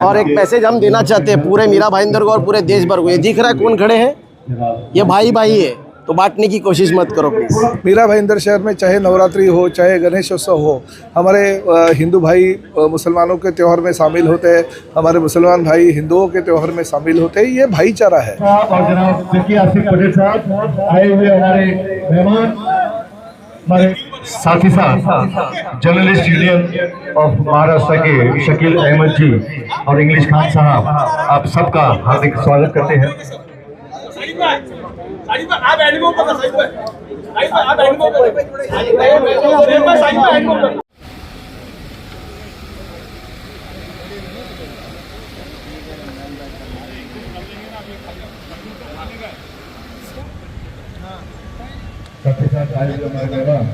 और एक मैसेज हम देना चाहते हैं पूरे मीरा भाईंदर को और पूरे देश भर को। ये दिख रहा है कौन खड़े हैं, ये भाई भाई है, तो बांटने की कोशिश मत करो प्लीज़। मीरा भाईंदर शहर में चाहे नवरात्रि हो चाहे गणेशोत्सव हो, हमारे हिंदू भाई मुसलमानों के त्यौहार में शामिल होते हैं, हमारे मुसलमान भाई हिंदुओं के त्यौहार में शामिल होते हैं। ये भाईचारा है। और जनाब जकी आसिफ पटेल साहब आए हुए हमारे मेहमान, हमारे साथ ही साथ जर्नलिस्ट यूनियन ऑफ महाराष्ट्र के शकील अहमद जी और इंग्लिश खान साहब, आप सबका हार्दिक स्वागत करते हैं। साथ ही साथ आए हुए हमारे मेहमान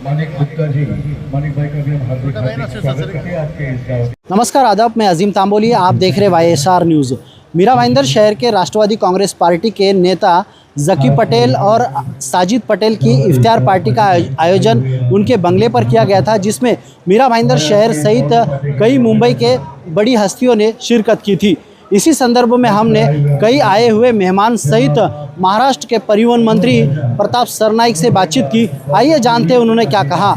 मानिक गुप्ता जी, मानिक भाई का भी हम हार्दिक स्वागत करते हैं आपके इस गाँव। नमस्कार, आदाब, मैं अजीम तांबोली, आप देख रहे YSR न्यूज़। मीरा भाईंदर शहर के राष्ट्रवादी कांग्रेस पार्टी के नेता जकी पटेल और साजिद पटेल की इफ्तार पार्टी का आयोजन उनके बंगले पर किया गया था, जिसमें मीरा भाईंदर शहर सहित कई मुंबई के बड़ी हस्तियों ने शिरकत की थी। इसी संदर्भ में हमने कई आए हुए मेहमान सहित महाराष्ट्र के परिवहन मंत्री प्रताप सरनाइक से बातचीत की। आइए जानते हैं उन्होंने क्या कहा।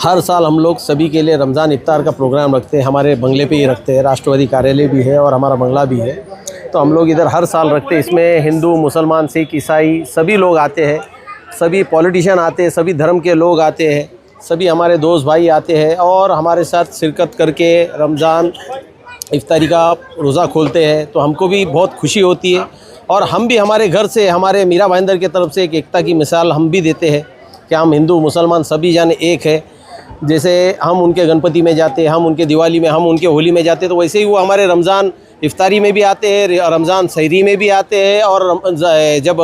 हर साल हम लोग सभी के लिए रमज़ान इफ्तार का प्रोग्राम रखते हैं, हमारे बंगले पे ही रखते हैं। राष्ट्रवादी कार्यालय भी है और हमारा बंगला भी है, तो हम लोग इधर हर साल रखते हैं। इसमें हिंदू, मुसलमान, सिख, ईसाई सभी लोग आते हैं, सभी पॉलिटिशियन आते हैं, सभी धर्म के लोग आते हैं, सभी हमारे दोस्त भाई आते हैं और हमारे साथ शिरकत करके रमज़ान इफ्तारी का रोज़ा खोलते हैं। तो हमको भी बहुत खुशी होती है और हम भी हमारे घर से, हमारे मीरा भाईंदर की तरफ से एक एकता की मिसाल हम भी देते हैं कि हम हिंदू मुसलमान सभी जाने एक है। जैसे हम उनके गणपति में जाते हैं, हम उनके दिवाली में, हम उनके होली में जाते हैं, तो वैसे ही वो हमारे रमज़ान इफ्तारी में भी आते हैं, रमज़ान सहरी में भी आते हैं और जब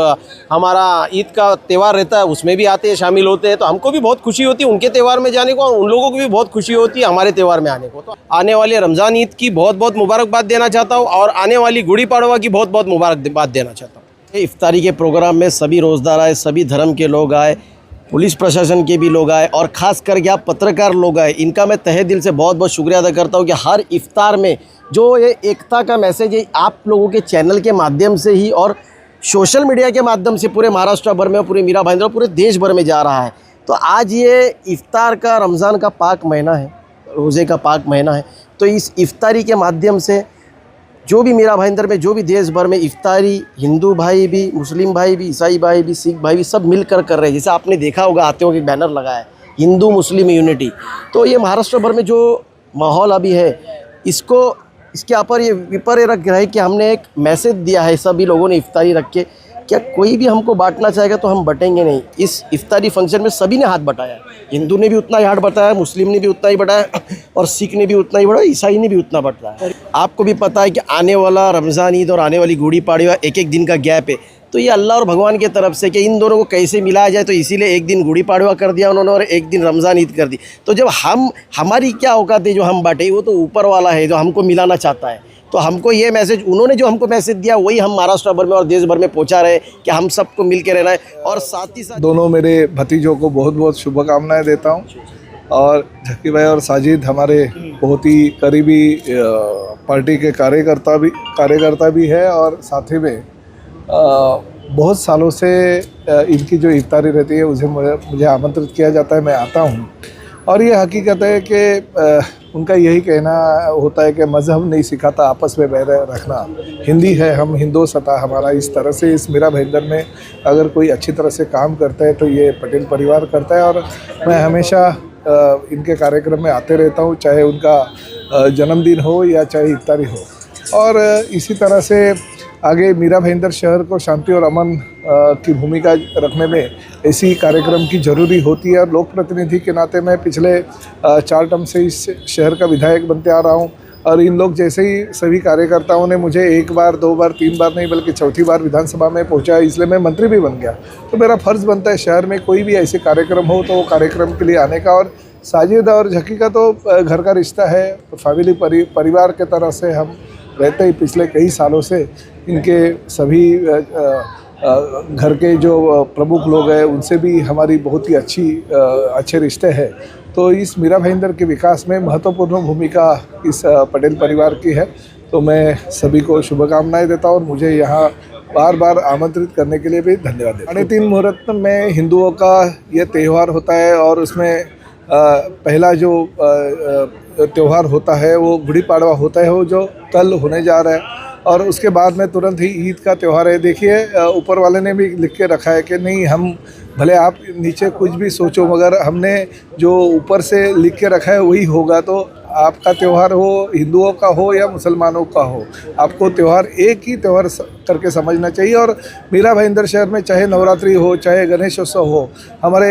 हमारा ईद का त्यौहार रहता है उसमें भी आते हैं, शामिल होते हैं। तो हमको भी बहुत खुशी होती है उनके त्यौहार में जाने को और उन लोगों को भी बहुत खुशी होती है हमारे त्यौहार में आने को। तो आने वाले रमज़ान ईद की बहुत बहुत मुबारकबाद देना चाहता हूँ और आने वाली गुड़ी पाड़वा की बहुत बहुत मुबारकबाद देना चाहता हूँ। इफ्तारी के प्रोग्राम में सभी रोज़दार आए, सभी धर्म के लोग आए, पुलिस प्रशासन के भी लोग आए और ख़ास करके आप पत्रकार लोग आए। इनका मैं तहे दिल से बहुत बहुत शुक्रिया अदा करता हूँ कि हर इफ्तार में जो ये एकता का मैसेज है आप लोगों के चैनल के माध्यम से ही और सोशल मीडिया के माध्यम से पूरे महाराष्ट्र भर में, पूरे मीरा भाईंदर, पूरे देश भर में जा रहा है। तो आज ये इफ्तार का, रमज़ान का पाक महीना है, रोज़े का पाक महीना है, तो इस इफ्तारी के माध्यम से जो भी मीरा भाईंदर में, जो भी देश भर में इफ्तारी हिंदू भाई भी, मुस्लिम भाई भी, ईसाई भाई भी, सिख भाई भी सब मिलकर कर रहे हैं। जैसे आपने देखा होगा आते हो कि बैनर लगा है हिंदू मुस्लिम यूनिटी। तो ये महाराष्ट्र भर में जो माहौल अभी है इसके ऊपर ये विपर्य रख रहा है कि हमने एक मैसेज दिया है सभी लोगों ने इफ्तारी रख के, क्या कोई भी हमको बांटना चाहेगा तो हम बटेंगे नहीं। इस इफ्तारी फंक्शन में सभी ने हाथ बटाया, हिंदू ने भी उतना ही हाथ बटाया, मुस्लिम ने भी उतना ही बटाया और सिख ने भी उतना ही बटाया, ईसाई ने भी उतना बटाया। आपको भी पता है कि आने वाला रमज़ान ईद और आने वाली गुड़ी पाड़वा एक एक दिन का गैप है, तो ये अल्लाह और भगवान की तरफ से कि इन दोनों को कैसे मिलाया जाए, तो इसीलिए एक दिन गुड़ी पाड़वा कर दिया उन्होंने और एक दिन रमज़ान ईद कर दी। तो जब हमारी क्या औकात है जो हम बांटे, वो तो ऊपर वाला है जो हमको मिलाना चाहता है। तो हमको ये मैसेज, उन्होंने जो हमको मैसेज दिया वही हम महाराष्ट्र भर में और देश भर में पहुंचा रहे हैं कि हम सबको मिल के रहना है। और साथ ही साथ दोनों मेरे भतीजों को बहुत बहुत शुभकामनाएं देता हूं और जकी भाई और साजिद हमारे बहुत ही करीबी पार्टी के कार्यकर्ता भी है और साथ ही में बहुत सालों से इनकी जो इफ्तारी रहती है उसे मुझे आमंत्रित किया जाता है, मैं आता हूँ। और ये हकीकत है कि उनका यही कहना होता है कि मज़हब नहीं सिखाता आपस में बैर रखना, हिंदी है हम हिंदोसता हमारा। इस तरह से इस मीरा भाईंदर में अगर कोई अच्छी तरह से काम करता है तो ये पटेल परिवार करता है और मैं हमेशा इनके कार्यक्रम में आते रहता हूँ, चाहे उनका जन्मदिन हो या चाहे इफ्तारी हो। और इसी तरह से आगे मीरा भाईंदर शहर को शांति और अमन की भूमिका रखने में ऐसी कार्यक्रम की ज़रूरी होती है। और लोक प्रतिनिधि के नाते मैं पिछले 4 टर्म से इस शहर का विधायक बनते आ रहा हूं और इन लोग जैसे ही सभी कार्यकर्ताओं ने मुझे 1 बार 2 बार 3 बार नहीं बल्कि चौथी बार विधानसभा में पहुंचाया, इसलिए मैं मंत्री भी बन गया। तो मेरा फ़र्ज़ बनता है शहर में कोई भी ऐसे कार्यक्रम हो तो वो कार्यक्रम के लिए आने का। और साजिद और झकी का तो घर का रिश्ता है, फैमिली परिवार के तरह से हम रहते ही पिछले कई सालों से। इनके सभी घर के जो प्रमुख लोग हैं उनसे भी हमारी बहुत ही अच्छे रिश्ते हैं। तो इस मीरा भाईंदर के विकास में महत्वपूर्ण भूमिका इस पटेल परिवार की है। तो मैं सभी को शुभकामनाएं देता हूँ और मुझे यहाँ बार बार आमंत्रित करने के लिए भी धन्यवाद देता हूँ। 3 मुहूर्त में हिंदुओं का ये त्यौहार होता है और उसमें पहला जो त्यौहार होता है वो गुड़ी पाड़वा होता है, वो जो कल होने जा रहा है, और उसके बाद में तुरंत ही ईद का त्यौहार है। देखिए ऊपर वाले ने भी लिख के रखा है कि नहीं, हम भले आप नीचे कुछ भी सोचो मगर हमने जो ऊपर से लिख के रखा है वही होगा। तो आपका त्यौहार हो, हिंदुओं का हो या मुसलमानों का हो, आपको त्यौहार एक ही त्यौहार करके समझना चाहिए। और मीरा भाईंदर शहर में चाहे नवरात्रि हो, चाहे गणेशोत्सव हो, हमारे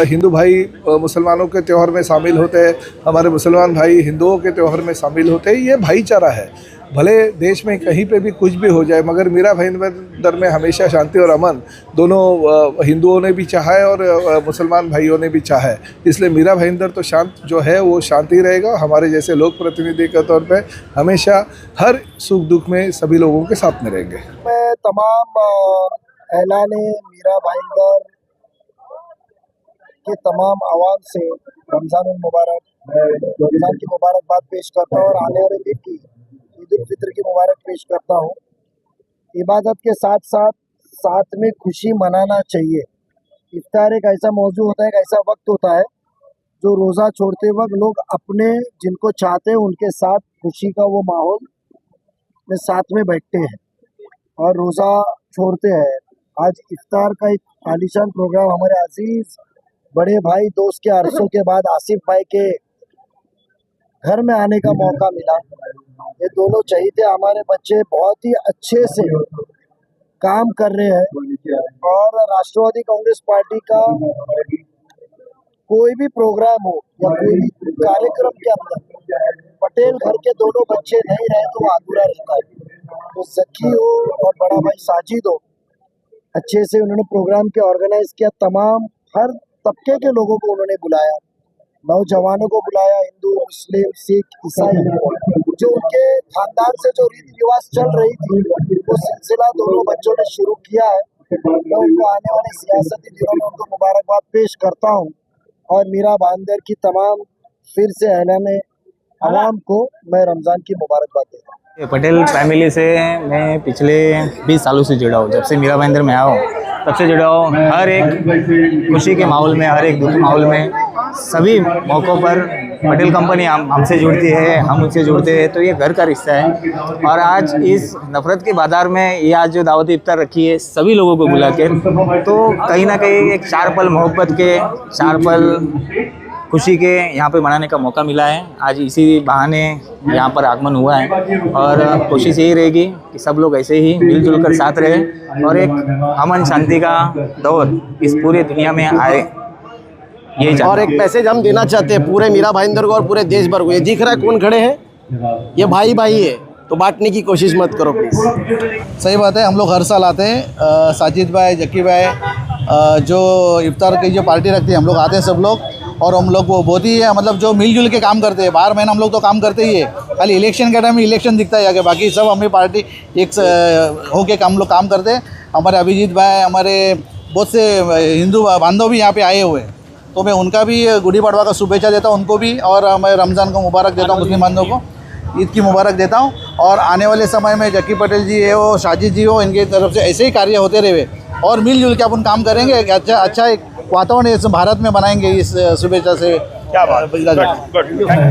हिंदू भाई मुसलमानों के त्यौहार में शामिल होते हैं, हमारे मुसलमान भाई हिंदुओं के त्यौहार में शामिल होते हैं। ये भाईचारा है। भले देश में कहीं पे भी कुछ भी हो जाए मगर मीरा भाईंदर में हमेशा शांति और अमन दोनों हिंदुओं ने भी चाहा है और मुसलमान भाइयों ने भी चाहा है। इसलिए मीरा भाईंदर तो शांत जो है वो शांति रहेगा। हमारे जैसे लोक प्रतिनिधि के तौर पे हमेशा हर सुख दुख में सभी लोगों के साथ में रहेंगे। मैं तमाम एलाने मीरा भाईंदर के तमाम आवाम से रमज़ान की मुबारकबाद पेश करता हूँ और आने वाले दिन की ईद उल फितर की मुबारक पेश करता हूँ। इबादत के साथ में खुशी मनाना चाहिए। इफ्तार एक ऐसा मौजू होता है, एक ऐसा वक्त होता है जो रोज़ा छोड़ते वक्त लोग अपने जिनको चाहते हैं उनके साथ खुशी का वो माहौल में साथ में बैठते हैं और रोज़ा छोड़ते हैं। आज इफ्तार का एक आलीशान प्रोग्राम हमारे अजीज बड़े भाई दोस्त के अरसों के बाद आसिफ भाई के घर में आने का मौका मिला। ये दोनों चहीते हमारे बच्चे बहुत ही अच्छे से काम कर रहे हैं और राष्ट्रवादी कांग्रेस पार्टी का कोई भी प्रोग्राम हो या कोई भी कार्यक्रम के अंदर पटेल घर के दोनों बच्चे नहीं रहे तो वो अधूरा रहता है। तो जकी हो और बड़ा भाई साजिद हो, अच्छे से उन्होंने प्रोग्राम के ऑर्गेनाइज किया। तमाम हर तबके के लोगों को उन्होंने बुलाया, नौजवानों को बुलाया, हिंदू मुस्लिम सिख ईसाई, जो उनके खानदान से जो रीति रिवाज चल रही थी वो सिलसिला दोनों बच्चों ने शुरू किया है। मैं उनको आने वाले सियासती दिनों में उनको मुबारकबाद पेश करता हूँ और मीरा भाईंदर की तमाम फिर से एलाने आवाम को मैं रमज़ान की मुबारकबाद देता हूँ। पटेल फैमिली से मैं पिछले 20 सालों से जुड़ा हूँ। जब से मीरा भाईंदर में आया हूँ तब से जुड़ा हूँ। हर एक खुशी के माहौल में, हर एक दुख के माहौल में, सभी मौक़ों पर पटेल कंपनी हमसे जुड़ती है, हम उनसे जुड़ते हैं। तो ये घर का रिश्ता है। और आज इस नफ़रत के बाज़ार में ये आज जो दावत इफ्तार रखी है सभी लोगों को बुला के, तो कहीं ना कहीं एक 4 पल मोहब्बत के, 4 पल खुशी के यहाँ पे मनाने का मौका मिला है। आज इसी बहाने यहाँ पर आगमन हुआ है और कोशिश यही रहेगी कि सब लोग ऐसे ही मिलजुल कर साथ रहे और एक अमन शांति का दौर इस पूरी दुनिया में आए, यही चाहते हैं। और एक मैसेज हम देना चाहते हैं पूरे मीरा भाईंदर को और पूरे देश भर को। ये दिख रहा है कौन खड़े हैं, ये भाई भाई है, तो बांटने की कोशिश मत करो प्लीज़। सही बात है, हम लोग हर साल आते हैं। साजिद भाई, जकी भाई जो इफ्तार की जो पार्टी रखती है हम लोग आते हैं सब लोग, और हम लोग वो बहुत ही है मतलब जो मिलजुल के काम करते हैं। 12 महीना हम लोग तो काम करते ही है, खाली इलेक्शन के टाइम में इलेक्शन दिखता है आगे, बाकी सब हमें पार्टी एक होके हम लोग काम करते हैं। हमारे अभिजीत भाई, हमारे बहुत से हिंदू बांधव भी यहाँ पे आए हुए हैं, तो मैं उनका भी गुड़ी पड़वा का शुभेच्छा देता हूँ उनको भी, और मैं रमज़ान को मुबारक देता हूँ मुस्लिम बांधवों को, ईद की मुबारक देता हूँ। और आने वाले समय में जकी पटेल जी है वो, साजिद जी हो, इनकी तरफ से ऐसे ही कार्य होते रहे और मिलजुल के अपन काम करेंगे। अच्छा एक वातावरण इस भारत में बनाएंगे इस शुभेच्छा से। क्या बात।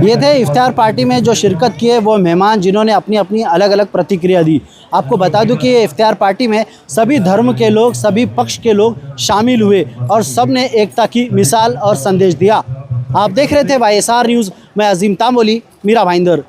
ये थे इफ्तार पार्टी में जो शिरकत किए वो मेहमान, जिन्होंने अपनी अपनी अलग अलग प्रतिक्रिया दी। आपको बता दूं कि ये इफ्तार पार्टी में सभी धर्म के लोग, सभी पक्ष के लोग शामिल हुए और सब ने एकता की मिसाल और संदेश दिया। आप देख रहे थे YSR न्यूज़। मैं अजीम तांबोली, मीरा भाईंदर।